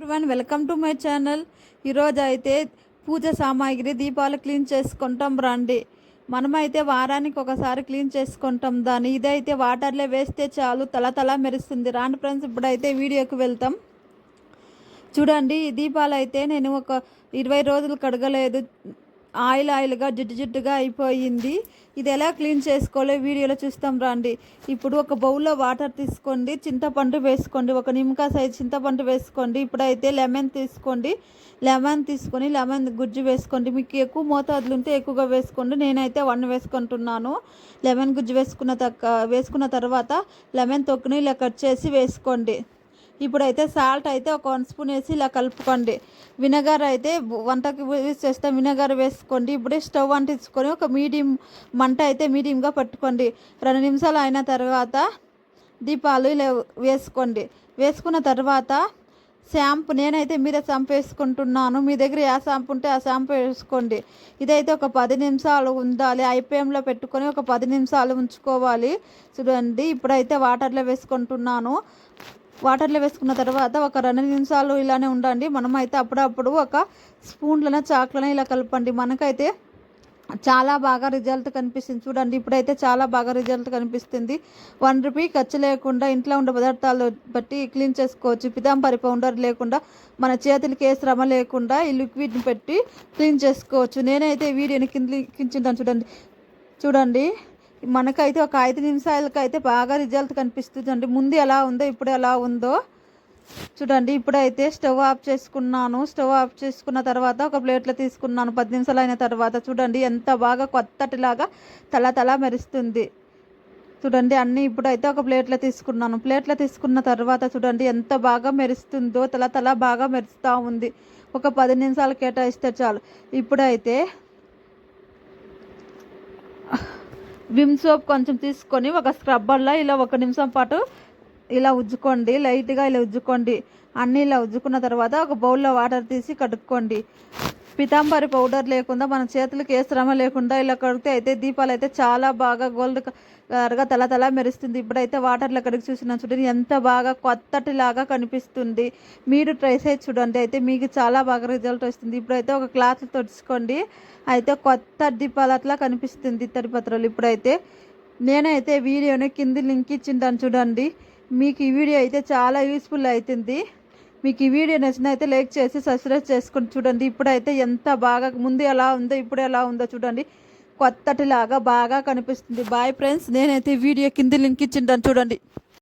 Everyone welcome to my channel. ఈరోజు అయితే పూజ సామాగ్రి దీపాలు క్లీన్ చేసుకుంటాం రండి. మనమైతే వారానికి ఒకసారి క్లీన్ చేసుకుంటాం దాన్ని. ఇదైతే వాటర్లో వేస్తే చాలు తల మెరుస్తుంది. రాండి ఫ్రెండ్స్, ఇప్పుడైతే వీడియోకి వెళ్తాం. చూడండి, ఈ దీపాలు అయితే నేను ఒక 20 రోజులు కడగలేదు. ఆయిల్గా జిడ్డుగా అయిపోయింది. ఇది ఎలా క్లీన్ చేసుకోవాలో వీడియోలో చూస్తాం రండి. ఇప్పుడు ఒక బౌల్లో వాటర్ తీసుకోండి, చింతపండు వేసుకోండి, ఒక నిమ్మకాయ సైజు చింతపండు వేసుకోండి. ఇప్పుడైతే లెమన్ తీసుకొని లెమన్ గుజ్జు వేసుకోండి. మీకు ఎక్కువ మోతాదులు ఉంటే ఎక్కువగా వేసుకోండి. నేనైతే 1 వేసుకుంటున్నాను. లెమన్ గుజ్జు వేసుకున్న తర్వాత లెమన్ తొక్కుని ఇలా కట్ చేసి వేసుకోండి. ఇప్పుడైతే సాల్ట్ అయితే ఒక 1 స్పూన్ వేసి ఇలా కలుపుకోండి. వినగర్ అయితే వంటకి యూజ్ చేస్తే వినగర్ వేసుకోండి. ఇప్పుడే స్టవ్ అంటించుకొని ఒక మంట అయితే మీడియంగా పట్టుకోండి. 2 నిమిషాలు అయిన తర్వాత దీపాలు ఇలా వేసుకోండి. వేసుకున్న తర్వాత షాంపూ, నేనైతే మీద షాంపూ వేసుకుంటున్నాను. మీ దగ్గర ఏ షాంపూ ఉంటే ఆ షాంపూ వేసుకోండి. ఇదైతే ఒక 10 నిమిషాలు ఉండాలి. ఐపీఎంలో పెట్టుకొని ఒక 10 నిమిషాలు ఉంచుకోవాలి. చూడండి, ఇప్పుడైతే వాటర్లో వేసుకుంటున్నాను. వాటర్లో వేసుకున్న తర్వాత ఒక 2 నిమిషాలు ఇలానే ఉండండి. మనమైతే అప్పుడప్పుడు ఒక స్పూన్లన చాకులన ఇలా కలపండి. మనకైతే చాలా బాగా రిజల్ట్ కనిపిస్తుంది. చూడండి, ఇప్పుడైతే చాలా బాగా రిజల్ట్ కనిపిస్తుంది. 1 రూపీ ఖర్చు లేకుండా ఇంట్లో ఉండే పదార్థాలు బట్టి క్లీన్ చేసుకోవచ్చు. పితాంబరి పౌడర్ లేకుండా, మన చేతులకి ఏ శ్రమ లేకుండా ఈ లిక్విడ్ని పెట్టి క్లీన్ చేసుకోవచ్చు. నేనైతే వీడియోని కించుంటాను. చూడండి, మనకైతే ఒక 5 నిమిషాలకైతే బాగా రిజల్ట్ కనిపిస్తుందండి. ముందు ఎలా ఉందో ఇప్పుడు ఎలా ఉందో చూడండి. ఇప్పుడైతే స్టవ్ ఆఫ్ చేసుకున్నాను. స్టవ్ ఆఫ్ చేసుకున్న తర్వాత ఒక ప్లేట్లో తీసుకున్నాను. 10 నిమిషాలు అయిన తర్వాత చూడండి ఎంత బాగా కొత్తటిలాగా తల మెరుస్తుంది. చూడండి, అన్నీ ఇప్పుడైతే ఒక ప్లేట్లో తీసుకున్నాను. ప్లేట్లో తీసుకున్న తర్వాత చూడండి ఎంత బాగా మెరుస్తుందో. తల బాగా మెరుస్తూ ఉంది. ఒక 10 నిమిషాలు కేటాయిస్తే చాలు. ఇప్పుడైతే విమ్ సోప్ కొంచెం తీసుకొని ఒక స్క్రబ్బర్లో ఇలా 1 నిమిషం పాటు ఇలా ఉజ్జుకోండి. లైట్గా ఇలా ఉజ్జుకోండి. అన్నీ ఇలా ఉజ్జుకున్న తర్వాత ఒక బౌల్లో వాటర్ తీసి కడుక్కోండి. పితాంబరి పౌడర్ లేకుండా, మన చేతులకు ఏ శ్రమ లేకుండా ఇలా కడిగితే అయితే దీపాలు అయితే చాలా బాగా గోల్డ్ కలర్గా తల మెరుస్తుంది. ఇప్పుడైతే వాటర్లో కడిగి చూసినా చూడండి ఎంత బాగా కొత్తటిలాగా కనిపిస్తుంది. మీరు ట్రై చేసి చూడండి, అయితే మీకు చాలా బాగా రిజల్ట్ వస్తుంది. ఇప్పుడైతే ఒక క్లాత్ తుడుచుకోండి. అయితే కొత్త దీపాలు అట్లా కనిపిస్తుంది ఇత్తడి పత్రాలు. ఇప్పుడైతే నేనైతే వీడియోని కింద లింక్ ఇచ్చింటాను చూడండి. మీకు ఈ వీడియో అయితే చాలా యూస్ఫుల్ అవుతుంది. మీకు ఈ వీడియో నచ్చినైతే లైక్ చేసి సబ్స్క్రైబ్ చేసుకొని చూడండి. ఇప్పుడైతే ఎంత బాగా ముందు ఎలా ఉందో ఇప్పుడు ఎలా ఉందో చూడండి. కొత్తటిలాగా బాగా కనిపిస్తుంది. బాయ్ ఫ్రెండ్స్, నేనైతే వీడియో కింద లింక్ ఇచ్చింటాను చూడండి.